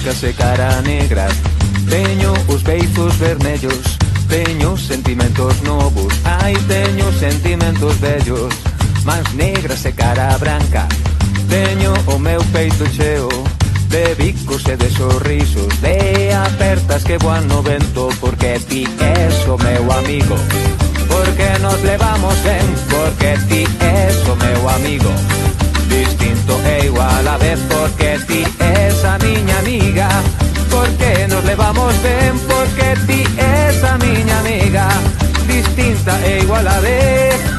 brancas e cara negra. Teño os beizos vermellos, teño sentimentos novos. Ai, teño sentimentos vellos, mans negras e cara branca. Teño o meu peito cheo de bicos e de sorrisos, de apertas que voan no vento, porque ti és o meu amigo. Porque nos levamos ben, porque ti és o meu amigo. Distinto e igual a vez, porque ti és a miña amiga. Porque nos levamos ben, porque ti és a miña amiga. Distinta e igual a vez.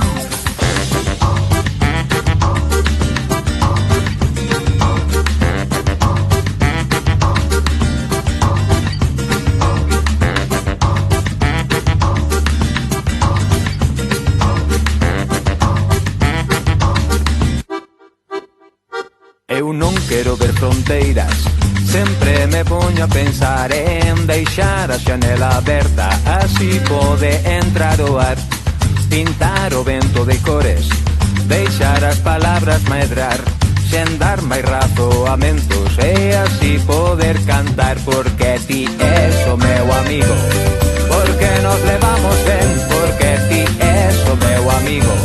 Eu non quero ver fronteiras, sempre me poño a pensar en deixar a xanela aberta, así pode entrar o ar, pintar o vento de cores, deixar as palabras medrar, sen dar máis razoamentos, e así poder cantar, porque ti és o meu amigo. Porque nos levamos ben, porque ti és o meu amigo.